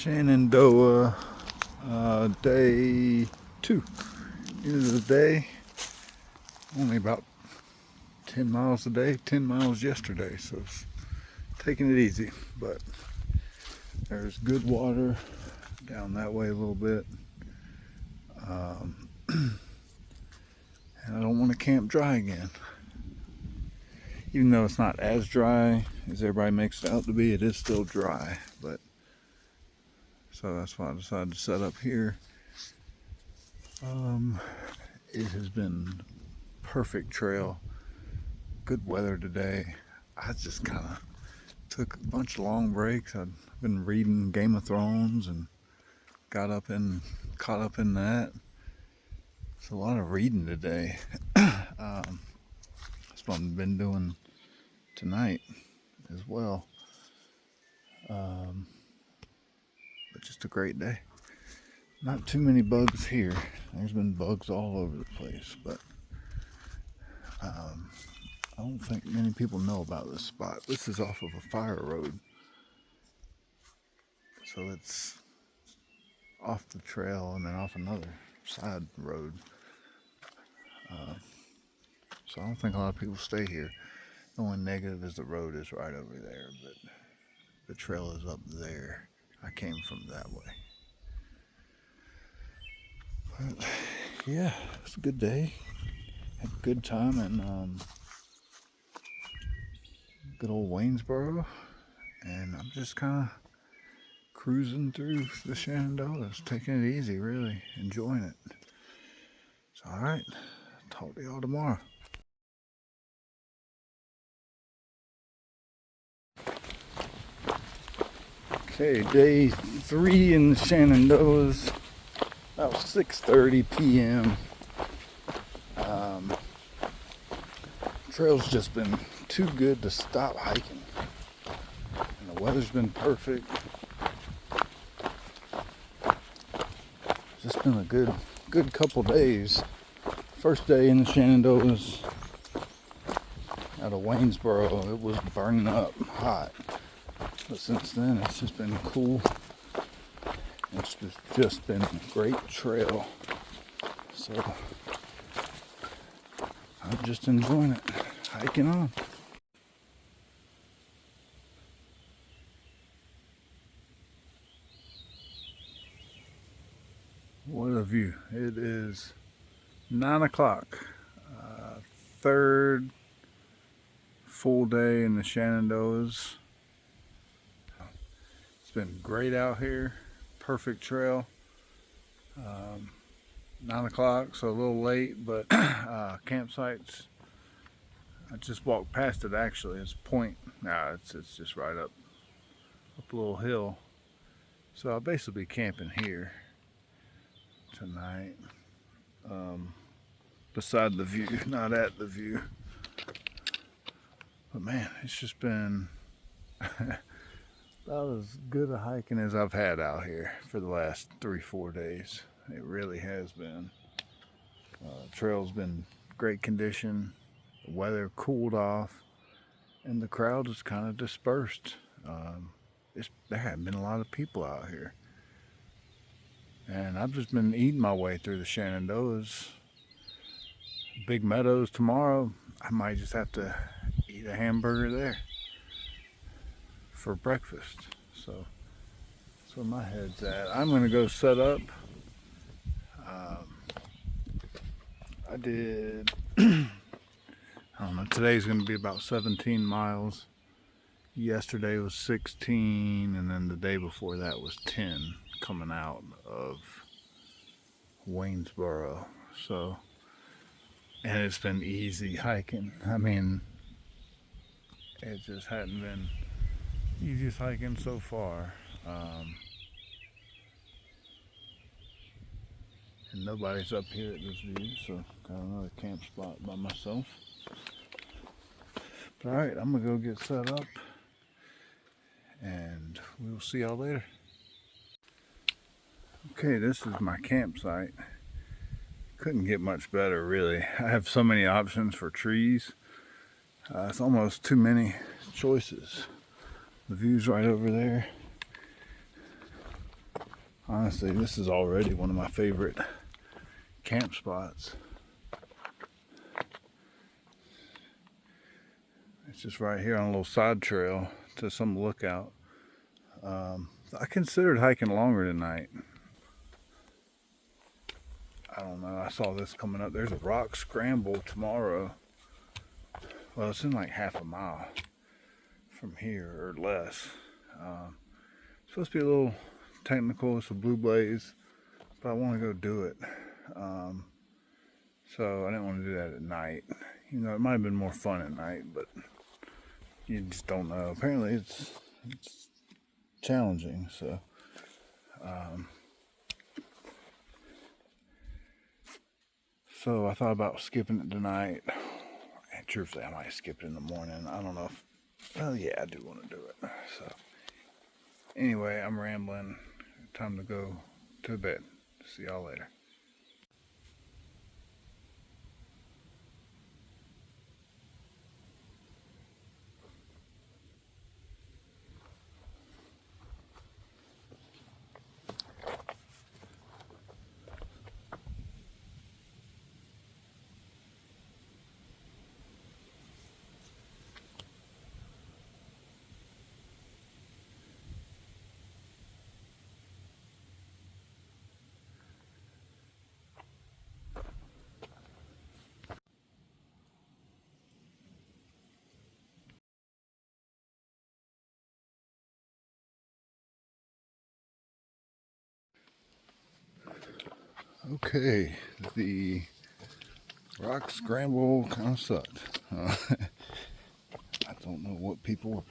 Shenandoah, day 2. End of the day. Only about 10 miles a day, 10 miles yesterday, so it's taking it easy. But there's good water down that way a little bit. And I don't want to camp dry again. Even though it's not as dry as everybody makes it out to be, it is still dry. But so that's why I decided to set up here. It has been perfect trail. Good weather today. I just kind of took a bunch of long breaks. I've been reading Game of Thrones and caught up in that. It's a lot of reading today. That's what I've been doing tonight as well. But just a great day. Not too many bugs here. There's been bugs all over the place, but I don't think many people know about this spot. This is off of a fire road, so it's off the trail and then off another side road. So I don't think a lot of people stay here. The only negative is the road is right over there, but the trail is up there. I came from that way. But yeah, it's a good day. Had a good time in good old Waynesboro, and I'm just kind of cruising through the Shenandoahs, taking it easy, really enjoying it. So, all right, talk to y'all tomorrow. Okay, day 3 in the Shenandoahs. About 6:30 p.m. Trail's just been too good to stop hiking, and the weather's been perfect. It's just been a good couple days. First day in the Shenandoahs out of Waynesboro, it was burning up hot, but since then it's just been cool. It's just been a great trail, so I'm just enjoying it, hiking on. What a view. It is 9 o'clock, third full day in the Shenandoahs. It's been great out here, perfect trail. 9 o'clock, so a little late, but campsites, I just walked past it actually. It's a point. It's just right up a little hill. So I'll basically be camping here tonight, beside the view, not at the view. But man, it's just been about as good a hiking as I've had out here for the last 3-4 days. It really has been. Trail's been great condition. The weather cooled off, and the crowd has kind of dispersed. There haven't been a lot of people out here, and I've just been eating my way through the Shenandoahs. Big Meadows tomorrow. I might just have to eat a hamburger there for breakfast. So that's where my head's at. I'm gonna go set up. I did, I don't know, today's going to be about 17 miles. Yesterday was 16, and then the day before that was 10 coming out of Waynesboro. So, and it's been easy hiking. I mean, it just hadn't been easiest hiking so far. Um, and nobody's up here at this view, so got another camp spot by myself. But alright, I'm gonna go get set up and we'll see y'all later. Okay, this is my campsite. Couldn't get much better, really. I have so many options for trees. It's almost too many choices. The view's right over there. Honestly, this is already one of my favorite camp spots. It's just right here on a little side trail to some lookout. I considered hiking longer tonight. I don't know, I saw this coming up. There's a rock scramble tomorrow. Well, it's in like half a mile from here or less. It's supposed to be a little technical. It's a blue blaze, but I want to go do it. So I didn't want to do that at night. You know, it might have been more fun at night, but you just don't know. Apparently it's challenging, so so I thought about skipping it tonight. And truthfully, I might skip it in the morning. I don't know if, well, yeah, I do want to do it. So anyway, I'm rambling. Time to go to bed. See y'all later. Okay, the rock scramble kind of sucked. I don't know what people were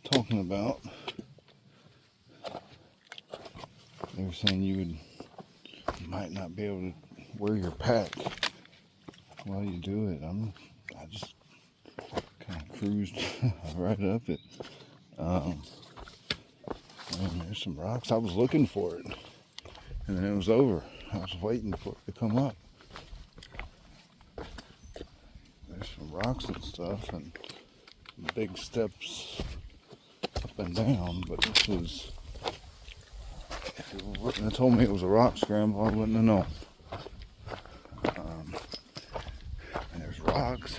talking about. They were saying you might not be able to wear your pack while you do it. I just kind of cruised right up it. And there's some rocks. I was looking for it, and then it was over. I was waiting for it to come up. There's some rocks and stuff, and big steps up and down. But this was, if you wouldn't have told me it was a rock scramble, I wouldn't have known. And there's rocks.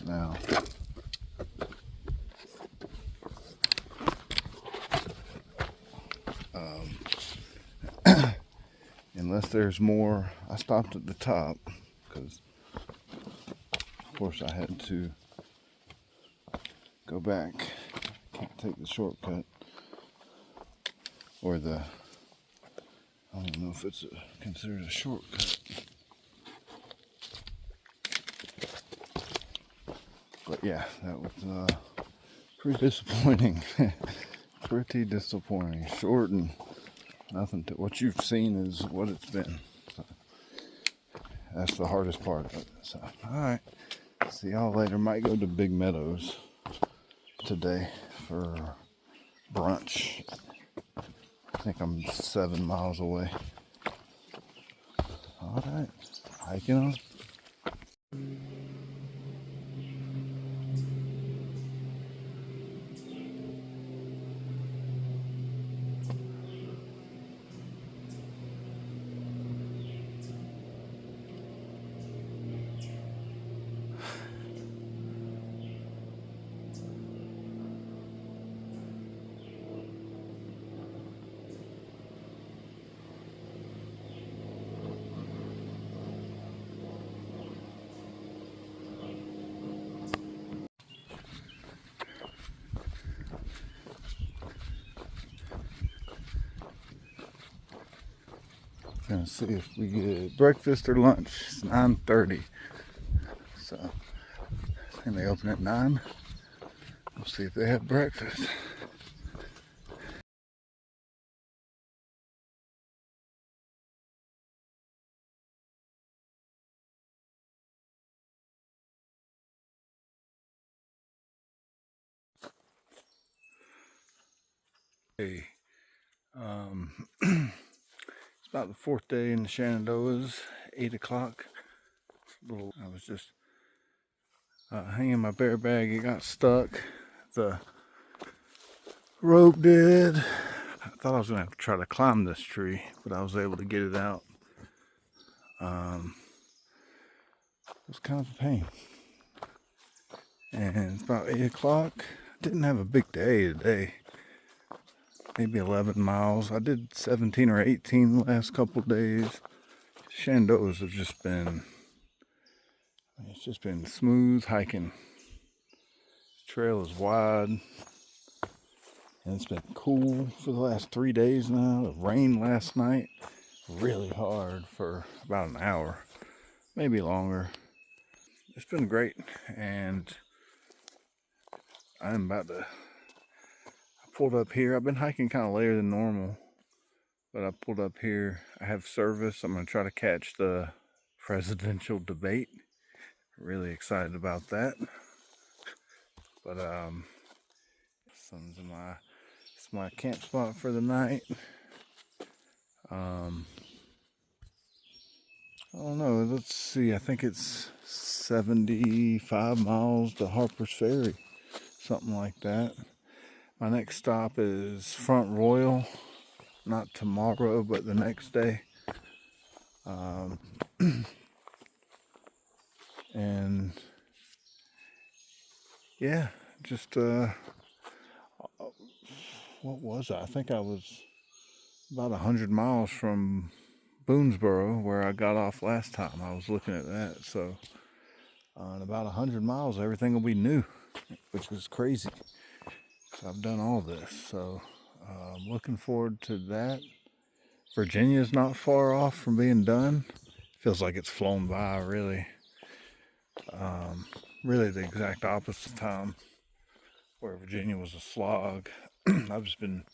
Now, unless there's more, I stopped at the top because, of course, I had to go back. Can't take the shortcut or the, I don't know if it's considered a shortcut. But yeah, that was pretty disappointing. Pretty disappointing. Short and nothing to what you've seen is what it's been. So that's the hardest part of it. So alright. See y'all later. Might go to Big Meadows today for brunch. I think I'm 7 miles away. Alright. Hiking on. Gonna see if we get breakfast or lunch. It's 9:30, so I think they open at 9. We'll see if they have breakfast. Hey, it's about the fourth day in the Shenandoahs, 8 o'clock. I was just hanging my bear bag. It got stuck. The rope did. I thought I was going to have to try to climb this tree, but I was able to get it out. It was kind of a pain. And it's about 8 o'clock. Didn't have a big day today. Maybe 11 miles. I did 17 or 18 the last couple days. Shenandoahs have just been, it's just been smooth hiking. The trail is wide. And it's been cool for the last 3 days now. It rained last night really hard for about an hour, maybe longer. It's been great, and I'm about to, I pulled up here. I've been hiking kind of later than normal, but I pulled up here. I have service. I'm going to try to catch the presidential debate. Really excited about that. But it's my camp spot for the night. I don't know, let's see, I think it's 75 miles to Harper's Ferry, something like that. My next stop is Front Royal, not tomorrow, but the next day. And yeah, just, what was I? I think I was about 100 miles from Boonesboro, where I got off last time. I was looking at that. So in about 100 miles, everything will be new, which is crazy. So I've done all this. So I'm looking forward to that. Virginia's not far off from being done. Feels like it's flown by, really. Really the exact opposite time, where Virginia was a slog. I've just been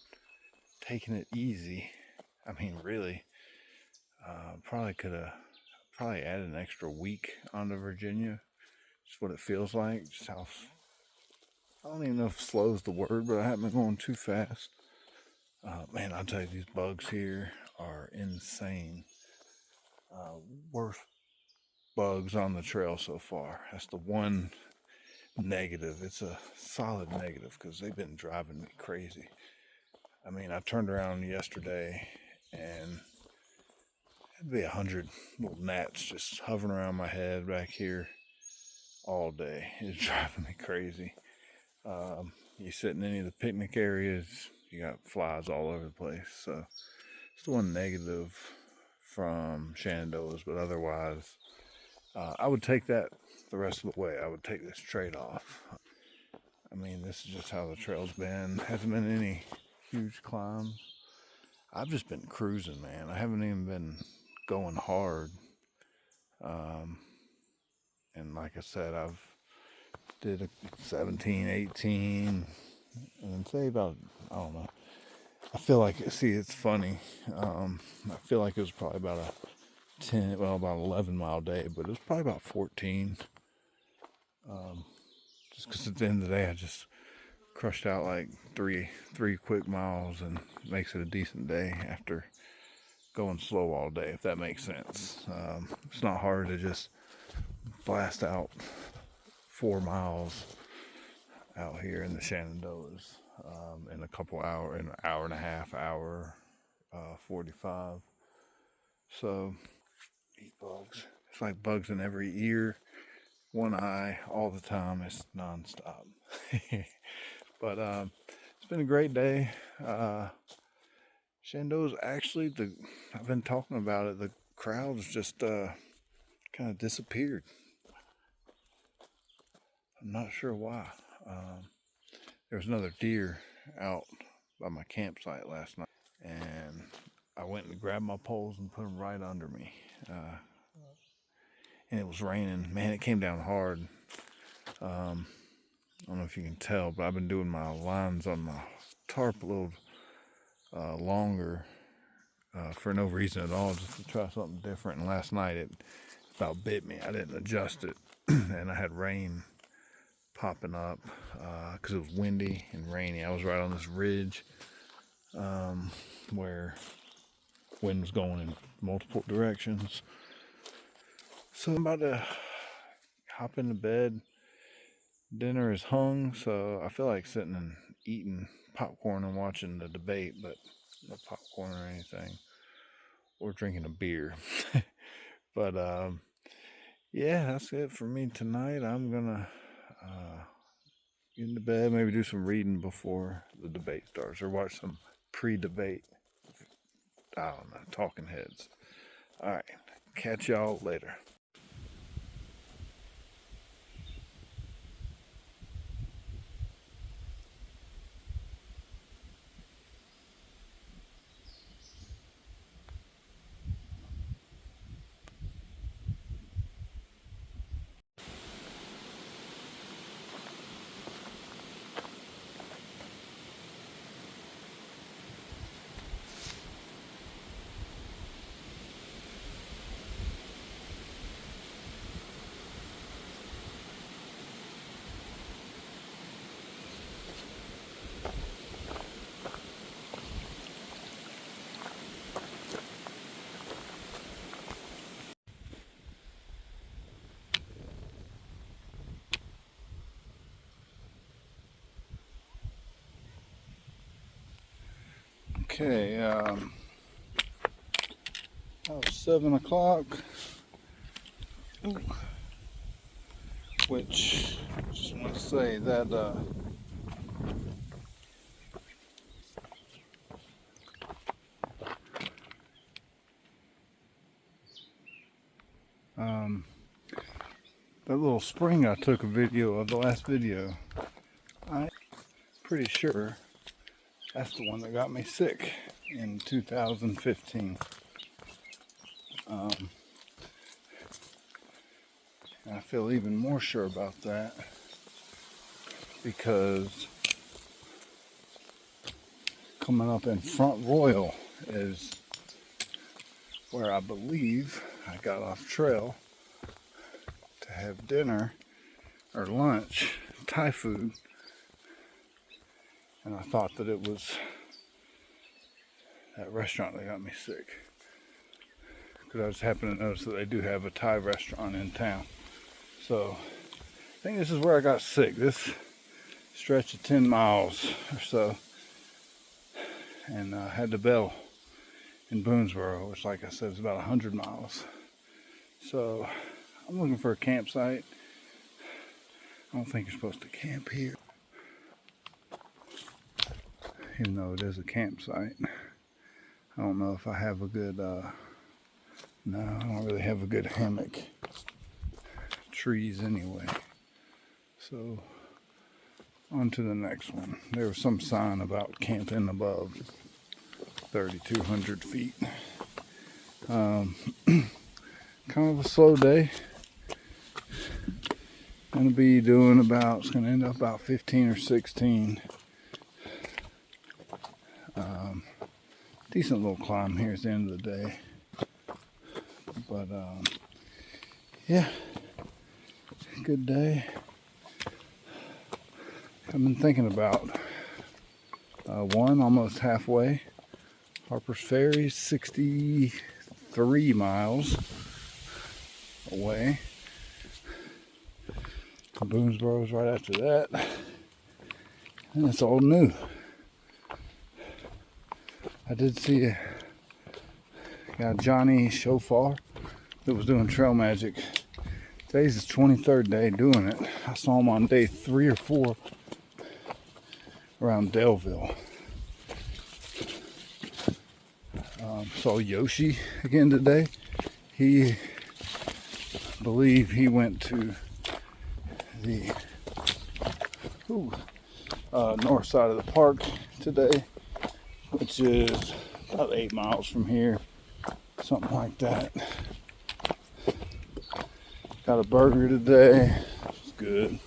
taking it easy. I mean, really. Probably could have added an extra week onto Virginia. Just what it feels like. Just how, I don't even know if slow is the word, but I haven't been going too fast. Man, I'll tell you, these bugs here are insane. Worst bugs on the trail so far. That's the one negative. It's a solid negative because they've been driving me crazy. I mean, I turned around yesterday and it'd be 100 little gnats just hovering around my head back here all day. It's driving me crazy. You sit in any of the picnic areas, you got flies all over the place. So it's the one negative from Shenandoahs, but otherwise, I would take that the rest of the way. I would take this trade-off. I mean, this is just how the trail's been. Hasn't been any huge climbs. I've just been cruising, man. I haven't even been going hard. And like I said, I've did a 17, 18, and say about, I don't know. I feel like, see, it's funny. I feel like it was probably about about 11 mile day, but it was probably about 14. Just because at the end of the day, I just crushed out like three quick miles, and makes it a decent day after going slow all day, if that makes sense. It's not hard to just blast out 4 miles out here in the Shenandoahs in a couple hours, in an hour and a half, hour 45. So these bugs, it's like bugs in every ear, one eye, all the time. It's nonstop. But it's been a great day. Shenandoahs, actually, I've been talking about it. The crowds just kind of disappeared. I'm not sure why. There was another deer out by my campsite last night, and I went and grabbed my poles and put them right under me. And it was raining. Man, it came down hard. don't know if you can tell, but I've been doing my lines on my tarp a little longer for no reason at all, just to try something different. And last night it about bit me. I didn't adjust it, and I had rain popping up because it was windy and rainy. I was right on this ridge where wind was going in multiple directions. So I'm about to hop into bed. Dinner is hung, so I feel like sitting and eating popcorn and watching the debate, but no popcorn or anything, or drinking a beer. But yeah, that's it for me tonight. I'm gonna get into bed, maybe do some reading before the debate starts, or watch some pre-debate, I don't know, talking heads. All right, catch y'all later. Okay, that was 7 o'clock, which I just want to say that that little spring I took a video of, the last video, I'm pretty sure that's the one that got me sick in 2015. And I feel even more sure about that because coming up in Front Royal is where I believe I got off trail to have dinner or lunch, Thai food, and I thought that it was that restaurant that got me sick, because I just happened to notice that they do have a Thai restaurant in town. So I think this is where I got sick, this stretch of 10 miles or so, and I had the Bell in Boonesboro, which, like I said, is about 100 miles. So I'm looking for a campsite. I don't think you're supposed to camp here, even though it is a campsite. I don't know if I have a good, no, I don't really have a good hammock. Trees anyway. So on to the next one. There was some sign about camping above 3,200 feet. Kind of a slow day. Gonna be doing about, it's gonna end up about 15 or 16. Decent little climb here at the end of the day. But yeah, good day. I've been thinking about one, almost halfway. Harper's Ferry, 63 miles away. Boonesboro's right after that. And it's all new. I did see a guy, Johnny Shofar, that was doing trail magic. Today's his 23rd day doing it. I saw him on day 3 or 4 around Delville. Saw Yoshi again today. I believe he went to the north side of the park today, which is about 8 miles from here, something like that. Got a burger today, it's good.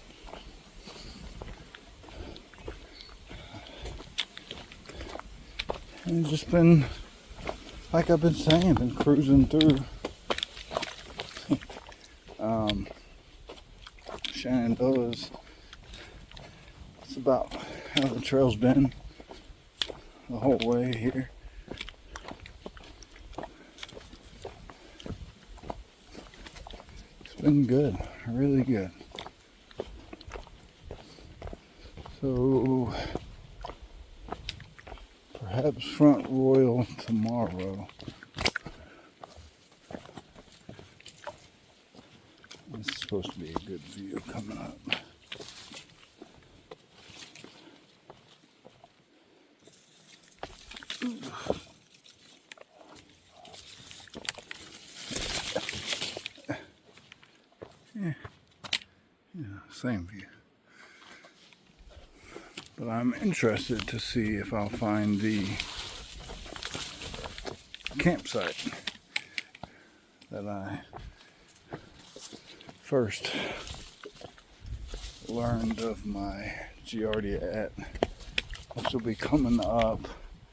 And just been, like I've been saying, been cruising through Shenandoahs. That's about how the trail's been the whole way here. It's been good, really good. So perhaps Front Royal tomorrow. This is supposed to be a good view coming up. Yeah, same view. But I'm interested to see if I'll find the campsite that I first learned of my Giardia at, which will be coming up.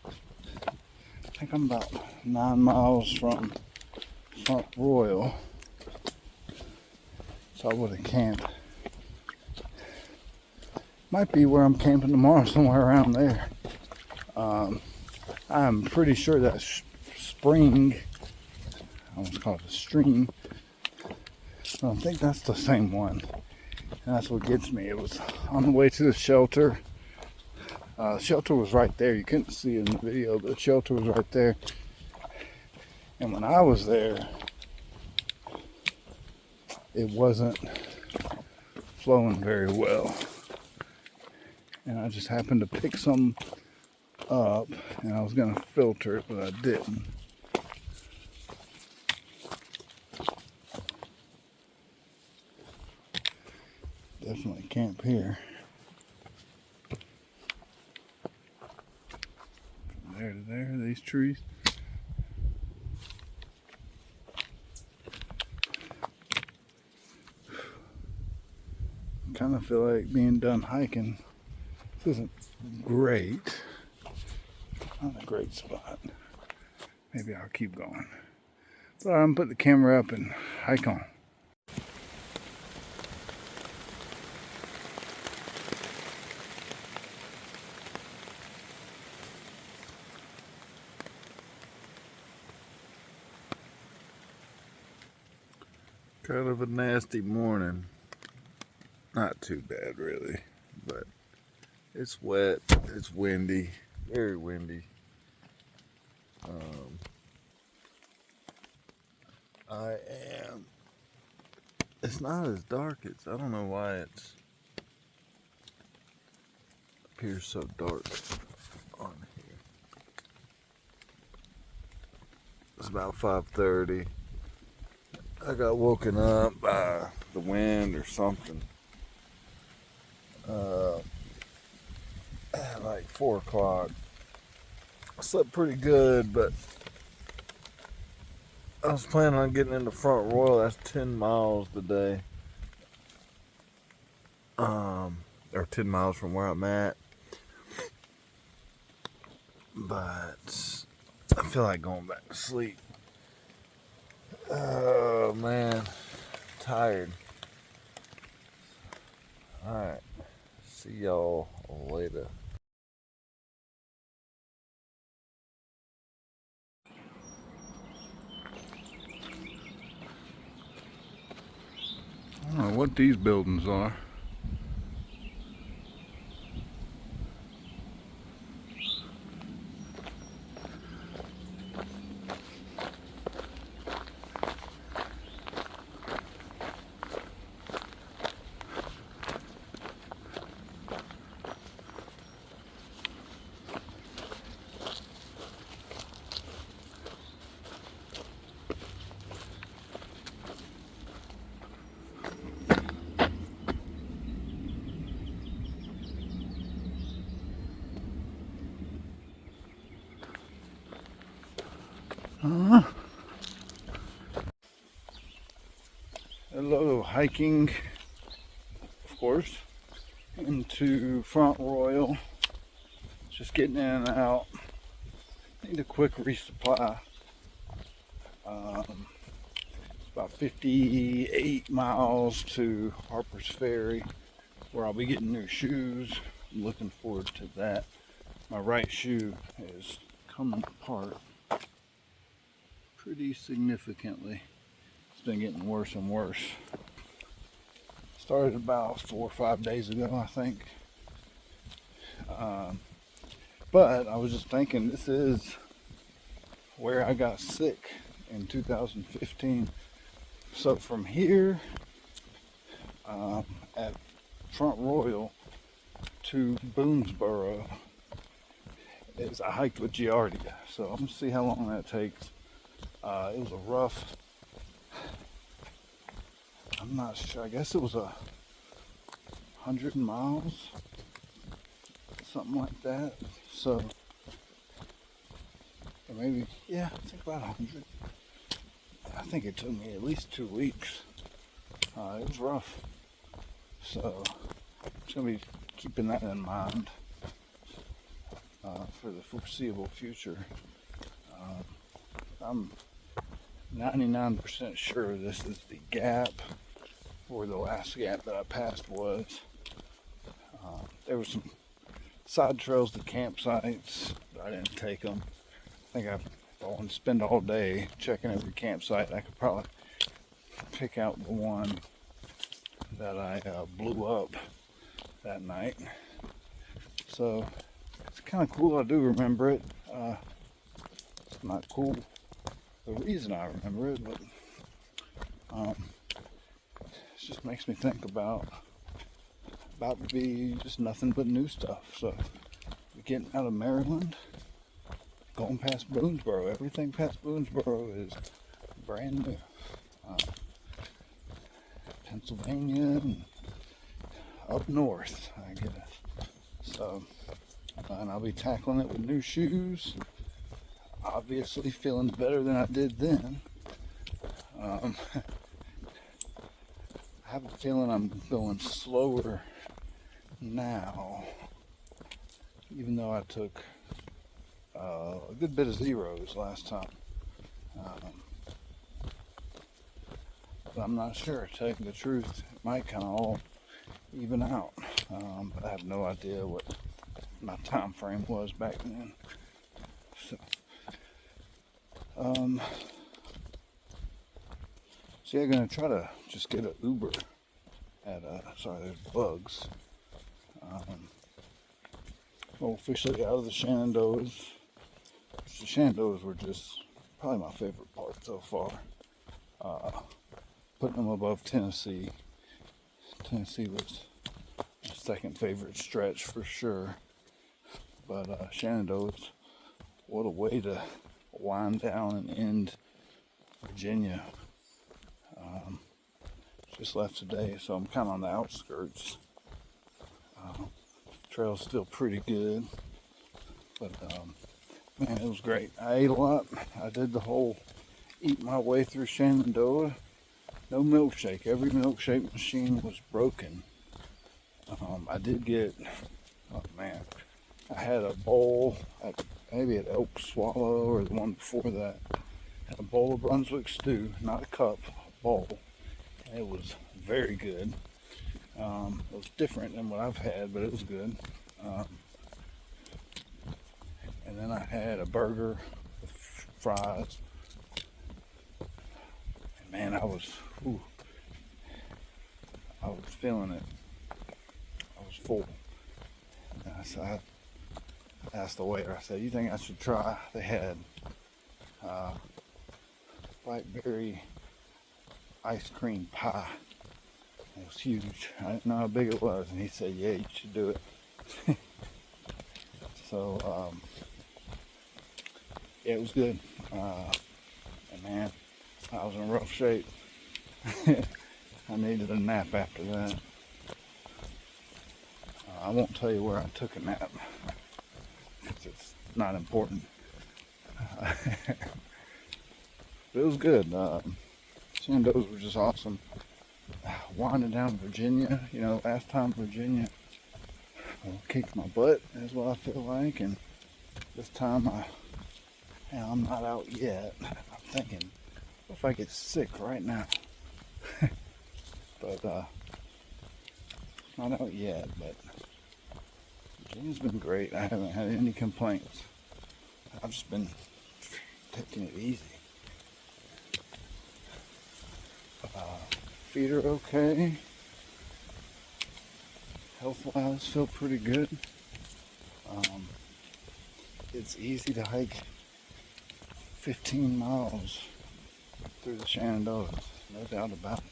I think I'm about 9 miles from Front Royal, so I would have camped. Might be where I'm camping tomorrow, somewhere around there. I'm pretty sure that spring, I almost call it a stream, I think that's the same one. And that's what gets me. It was on the way to the shelter. The shelter was right there. You couldn't see it in the video, but the shelter was right there. And when I was there, it wasn't flowing very well. And I just happened to pick some up, and I was going to filter it, but I didn't. Definitely camp here. From there to there, these trees. Kind of feel like being done hiking. This isn't great. Not a great spot. Maybe I'll keep going. But I'm gonna put the camera up and hike on. Kind of a nasty morning. Not too bad really, but it's wet, it's windy, very windy. It's not as dark, I don't know why it appears so dark on here. It's about 5:30. I got woken up by the wind or something. At like 4 o'clock. I slept pretty good, but I was planning on getting into Front Royal. That's 10 miles today. Or 10 miles from where I'm at. But I feel like going back to sleep. Oh man, tired. Alright, see y'all later. I don't know what these buildings are. Hello, hiking, of course, into Front Royal. Just getting in and out. need a quick resupply. It's about 58 miles to Harper's Ferry, where I'll be getting new shoes. I'm looking forward to that. My right shoe is coming apart pretty significantly. It's been getting worse and worse. Started about 4 or 5 days ago, I think. But I was just thinking, this is where I got sick in 2015. So from here at Front Royal to Boonesboro is I hiked with Giardia. So I'm gonna see how long that takes. It was a rough, I'm not sure, I guess it was 100 miles, something like that. So, or maybe, yeah, I think about 100. I think it took me at least 2 weeks. It was rough. So, I'm just going to be keeping that in mind for the foreseeable future. I'm 99% sure this is the gap, or the last gap that I passed was. There were some side trails to campsites, but I didn't take them. I think if I wanted to spend all day checking every campsite, I could probably pick out the one that I blew up that night. So it's kind of cool. I do remember it. It's not cool the reason I remember it, but it just makes me think about to be just nothing but new stuff. So we're getting out of Maryland, going past Boonesboro. Everything past Boonesboro is brand new. Pennsylvania and up north, I guess. So, and I'll be tackling it with new shoes. Obviously feeling better than I did then. I have a feeling I'm going slower now, even though I took a good bit of zeros last time. But I'm not sure, to tell you the truth. It might kind of all even out, but I have no idea what my time frame was back then. So, so yeah, I'm gonna try to just get an Uber at sorry, there's bugs. Well, officially out of the Shenandoahs. The Shenandoahs were just probably my favorite part so far. Putting them above Tennessee. Tennessee was my second favorite stretch for sure. But Shenandoahs, what a way to wind down and end Virginia. Just left today, so I'm kind of on the outskirts. Trail's still pretty good, but man, it was great. I ate a lot. I did the whole eat my way through Shenandoah. No milkshake. Every milkshake machine was broken. I did get, oh man, I had a bowl at maybe at Elk Swallow or the one before that. Had a bowl of Brunswick stew, not a cup, a bowl. And it was very good. It was different than what I've had, but it was good. And then I had a burger with fries. And man, I was feeling it. I was full. And I asked the waiter, I said, "You think I should try?" They had blackberry ice cream pie. It was huge. I didn't know how big it was, and he said, "Yeah, you should do it." So, yeah, it was good. And man, I was in rough shape. I needed a nap after that. I won't tell you where I took a nap, because it's not important. But it was good. Shenandoahs were just awesome. Winding down Virginia, last time Virginia kicked my butt is what I feel like, and this time I And I'm not out yet. I'm thinking, what if I get sick right now? But not out yet, but Virginia's been great. I haven't had any complaints. I've just been taking it easy. Feet are okay. Health-wise, feel pretty good. It's easy to hike 15 miles through the Shenandoahs, no doubt about it.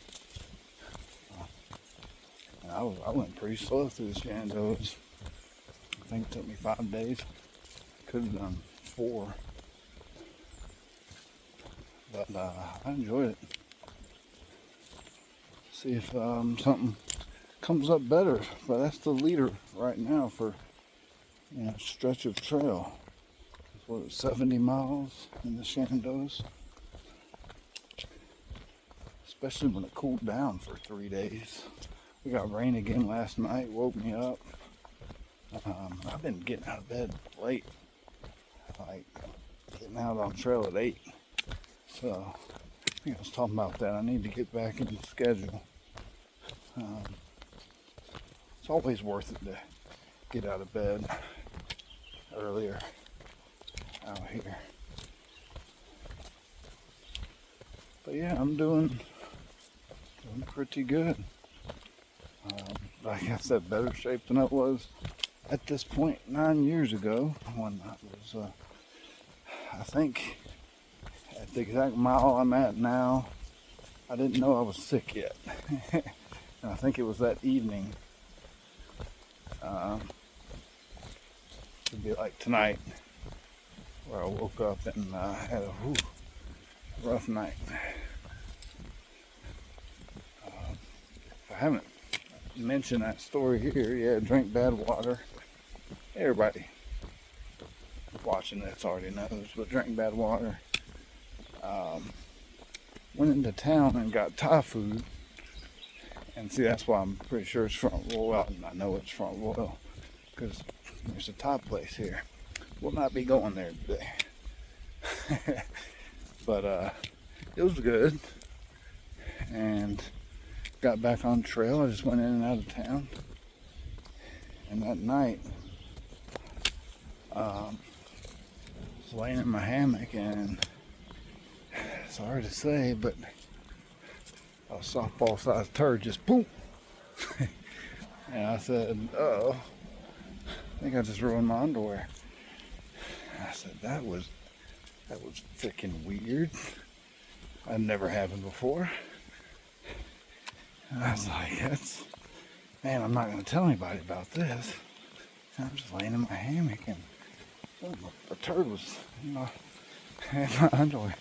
And I went pretty slow through the Shenandoahs. I think it took me 5 days. Could have done 4. But I enjoyed it. See if something comes up better. But that's the leader right now for stretch of trail. What, 70 miles in the Shenandoahs? Especially when it cooled down for 3 days. We got rain again last night, woke me up. I've been getting out of bed late. Like, getting out on trail at 8. So, I think I was talking about that. I need to get back in the schedule. It's always worth it to get out of bed earlier out here. But yeah, I'm doing pretty good. Like I said, better shape than I was at this point 9 years ago when I was, I think, at the exact mile I'm at now, I didn't know I was sick yet. And I think it was that evening. It'd be like tonight, where I woke up and had a rough night. If I haven't mentioned that story here, yeah, drink bad water. Everybody watching this already knows, but drink bad water. Went into town and got Thai food. And see, that's why I'm pretty sure it's Front Royal. I know it's Front Royal because there's a Thai place here. We'll not be going there today. But it was good. And got back on trail. I just went in and out of town. And that night, I was laying in my hammock, and sorry to say, but a softball-sized turd just boom. And I said, "Uh-oh, I think I just ruined my underwear." And I said, that was freaking weird. That never happened before. And I was like, man, I'm not going to tell anybody about this. And I'm just laying in my hammock, and a turd was, in my underwear.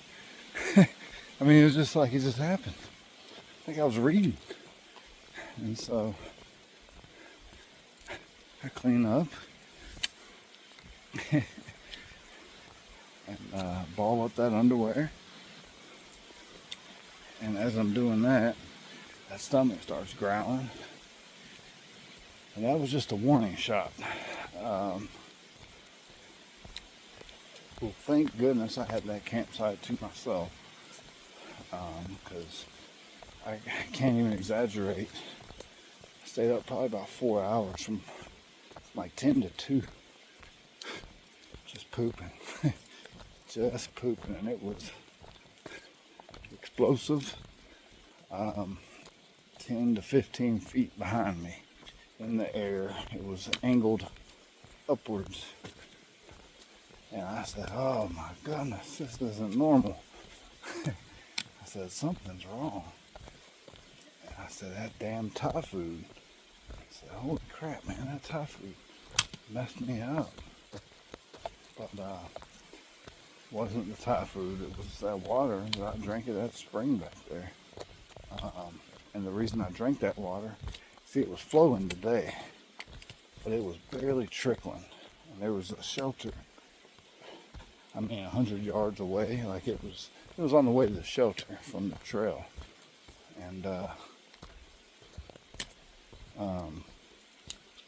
I mean, it was just like it just happened. I think I was reading. And so I clean up and ball up that underwear. And as I'm doing that, that stomach starts growling. And that was just a warning shot. Well, thank goodness I had that campsite to myself. Because I can't even exaggerate. I stayed up probably about 4 hours from like 10 to 2. Just pooping. Just pooping. And it was explosive. 10 to 15 feet behind me in the air. It was angled upwards. And I said, oh my goodness, this isn't normal. I said, something's wrong. And I said, that damn Thai food. I said, holy crap, man, that Thai food messed me up. But wasn't the Thai food, it was that water that I drank at that spring back there. And the reason I drank that water, see, it was flowing today, but it was barely trickling. And there was a shelter, 100 yards away. Like it was on the way to the shelter from the trail. And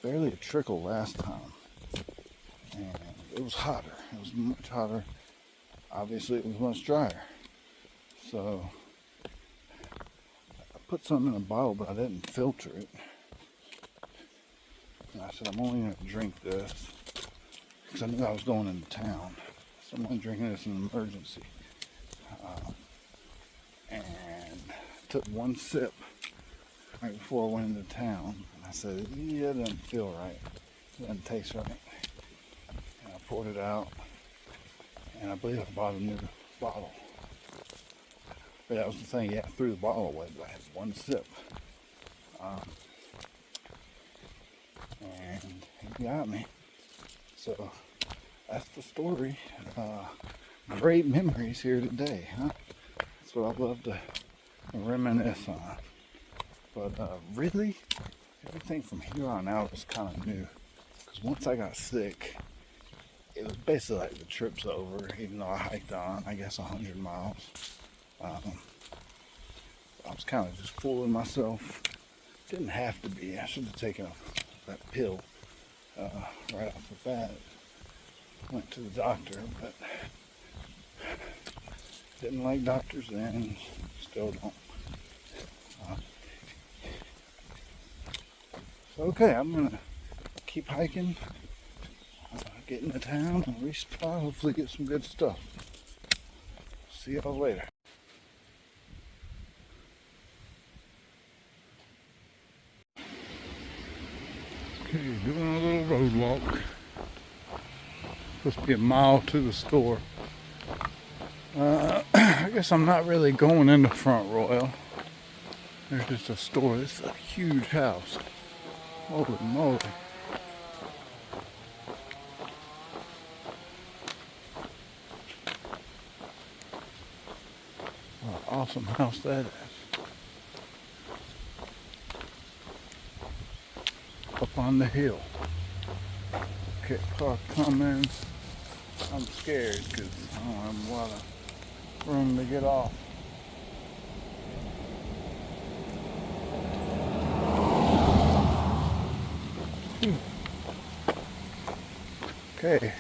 barely a trickle last time. And it was hotter. It was much hotter obviously it was much drier. So I put something in a bottle, but I didn't filter it. And I said, I'm only going to drink this because I knew I was going into town. So I'm only drinking this in an emergency. And took one sip right before I went into town. And I said, yeah, it doesn't feel right. It doesn't taste right. And I poured it out. And I believe I bought a new bottle. But that was the thing, yeah, I threw the bottle away, but I had one sip. And it got me. So that's the story. Great memories here today, huh? That's what I love to reminisce on. But really, everything from here on out was kind of new. Because once I got sick, it was basically like the trip's over, even though I hiked on, I guess, 100 miles. I was kind of just fooling myself. Didn't have to be. I should have taken that pill right off the bat. Went to the doctor, but didn't like doctors then. Still don't. So okay, I'm gonna keep hiking. Get into town and resupply. Hopefully, get some good stuff. See y'all later. Okay, doing a little road walk. Supposed to be a mile to the store. I guess I'm not really going into Front Royal. There's just a store. This is a huge house. Holy moly. What an awesome house that is. Up on the hill. Okay, car coming. I'm scared because I don't have a lot of room to get off. Okay,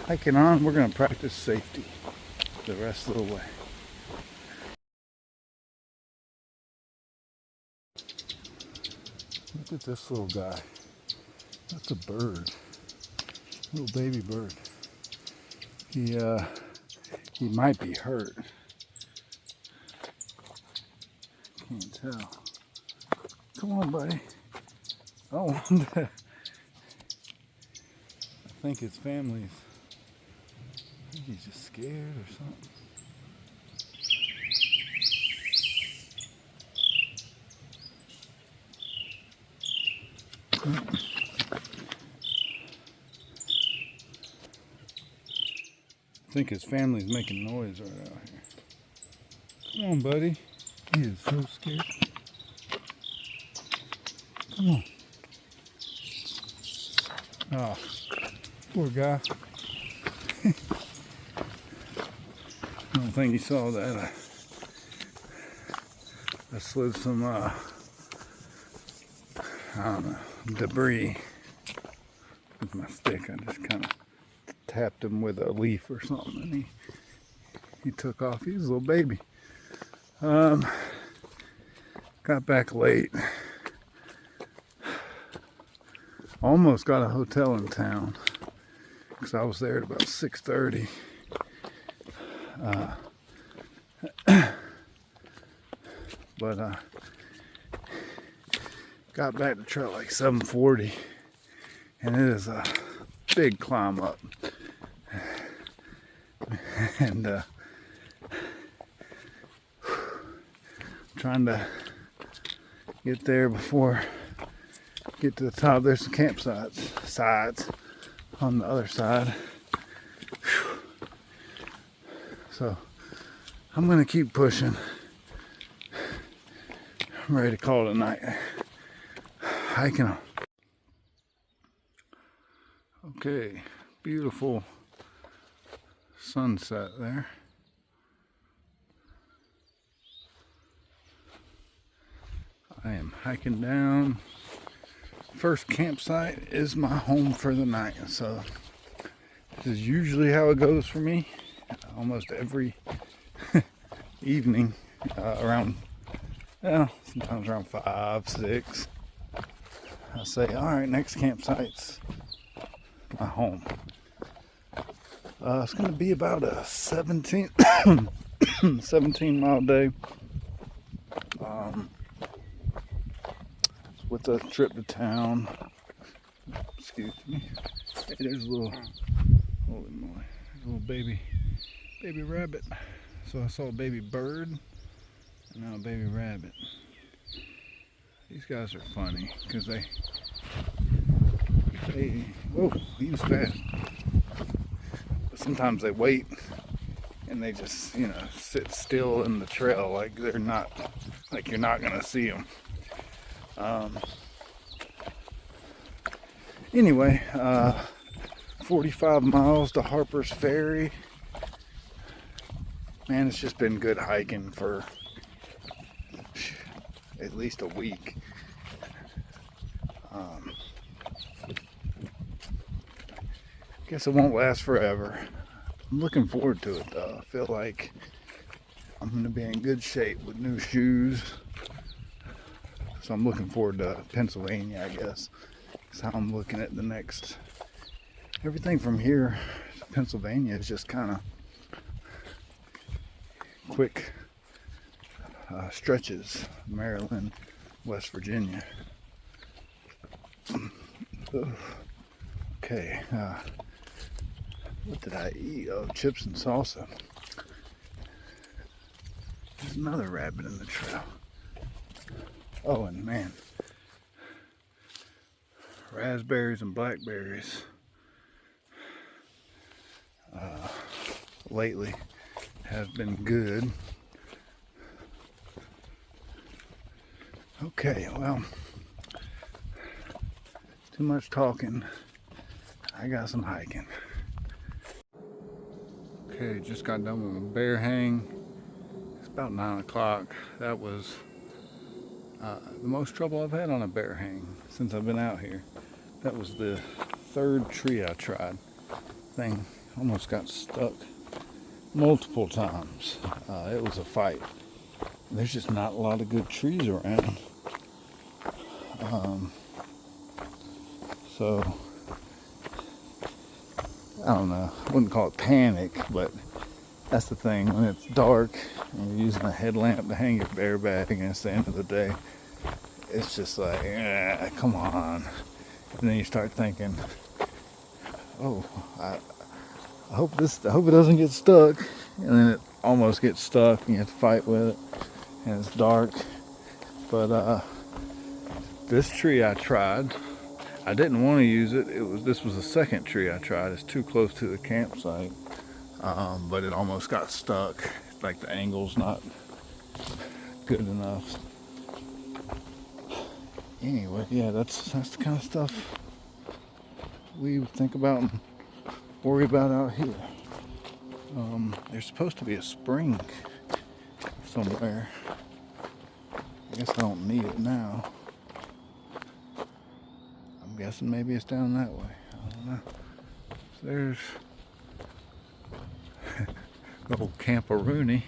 hiking on, we're going to practice safety the rest of the way. Look at this little guy. That's a bird. Little baby bird. He might be hurt. Can't tell. Come on, buddy. Oh, I think his family's. I think he's just scared or something. I think his family's making noise right out here. Come on, buddy. He is so scared. Come on. Oh, poor guy. I don't think he saw that. I slid some, I don't know, debris with my stick. I just kind of tapped him with a leaf or something, and he took off. He was a little baby. Got back late. Almost got a hotel in town because I was there at about 6:30. But got back to truck like 7:40, and it is a big climb up. And trying to get there before get to the top. There's some sides on the other side. So I'm gonna keep pushing. I'm ready to call it a night. Hiking on. Okay, beautiful sunset there. I am hiking down. First campsite is my home for the night, so this is usually how it goes for me. almost every evening around, sometimes around 5, 6. I say, all right, next campsite's my home. It's going to be about a 17 mile day. With a trip to town. Excuse me. Hey, there's a little, holy moly, there's a little baby rabbit. So I saw a baby bird and now a baby rabbit. These guys are funny because they whoa, he was fast. But sometimes they wait and they just, sit still in the trail like you're not gonna see them. Anyway, 45 miles to Harper's Ferry. Man, it's just been good hiking for at least a week. Guess it won't last forever. I'm looking forward to it though. I feel like I'm going to be in good shape with new shoes. So I'm looking forward to Pennsylvania, I guess. That's how I'm looking at the next. Everything from here to Pennsylvania is just kind of quick stretches. Maryland, West Virginia. Okay. What did I eat? Oh, chips and salsa. There's another rabbit in the trail. Oh, and man, raspberries and blackberries lately have been good. Okay, well, too much talking. I got some hiking. Okay, just got done with my bear hang. It's about 9 o'clock. That was the most trouble I've had on a bear hang since I've been out here. That was the 3rd tree I tried. Thing almost got stuck multiple times. It was a fight. There's just not a lot of good trees around. So I don't know. I wouldn't call it panic, but that's the thing. When it's dark and you're using a headlamp to hang your bear bag, and it's the end of the day, it's just like, come on. And then you start thinking, oh, I hope it doesn't get stuck. And then it almost gets stuck, and you have to fight with it, and it's dark. But this tree I tried, I didn't want to use it. This was the 2nd tree I tried. It's too close to the campsite, but it almost got stuck. Like the angle's not good enough. Anyway, yeah, that's the kind of stuff we think about and worry about out here. There's supposed to be a spring somewhere. I guess I don't need it now. I'm guessing maybe it's down that way. I don't know. So there's little Camperoonie.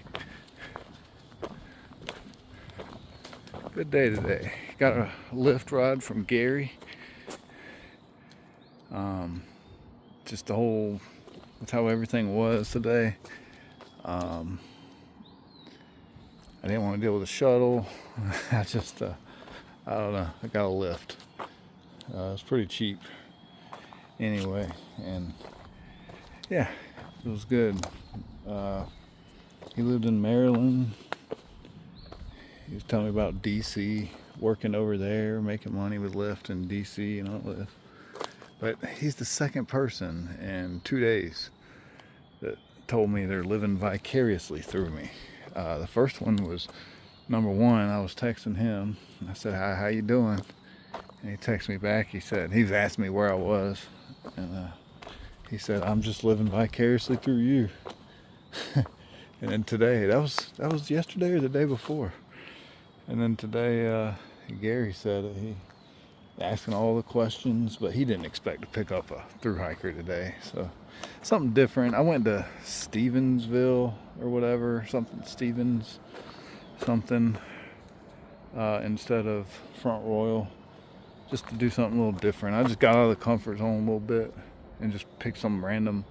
Good day today. Got a lift ride from Gary. Just that's how everything was today. I didn't want to deal with a shuttle. I don't know. I got a lift. It's pretty cheap. Anyway, and yeah, it was good. He lived in Maryland. He was telling me about DC, working over there, making money with Lyft in DC and all this. But he's the 2nd person in 2 days that told me they're living vicariously through me. The first one was number 1. I was texting him. I said, "Hi, how you doing?" And he texted me back. He was asking me where I was, and he said, "I'm just living vicariously through you." And then today, that was yesterday or the day before. And then today, Gary said asking all the questions, but he didn't expect to pick up a through hiker today. So something different. I went to Stevensville or whatever, Stevens something, instead of Front Royal, just to do something a little different. I just got out of the comfort zone a little bit and just picked some random.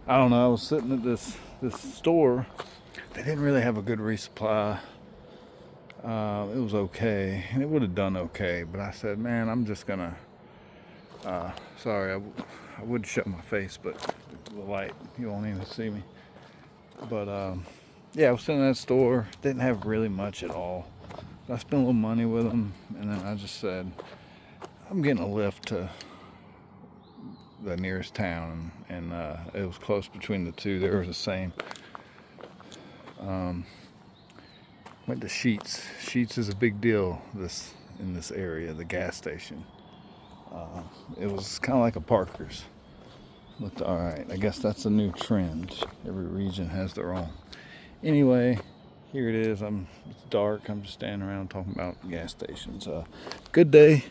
I don't know. I was sitting at this store. They didn't really have a good resupply. It was okay, and it would have done okay, but I said, man, I'm just gonna, sorry, I would show my face, but the light, you won't even see me. But yeah, I was sitting at that store, didn't have really much at all. I spent a little money with them, and then I just said, I'm getting a lift to the nearest town, and it was close between the two. They were the same. Went to Sheets. Sheets is a big deal in this area, the gas station. It was kind of like a Parker's. Looked all right. I guess that's a new trend. Every region has their own. Anyway, here it is. It's dark. I'm just standing around talking about gas stations. Good day.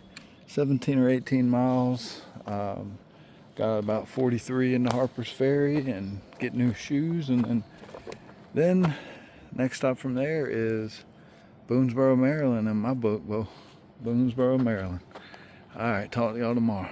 17 or 18 miles. Got about 43 into Harper's Ferry and get new shoes, and then next stop from there is Boonesboro, Maryland, in my book. Well, Boonesboro, Maryland. All right, talk to y'all tomorrow.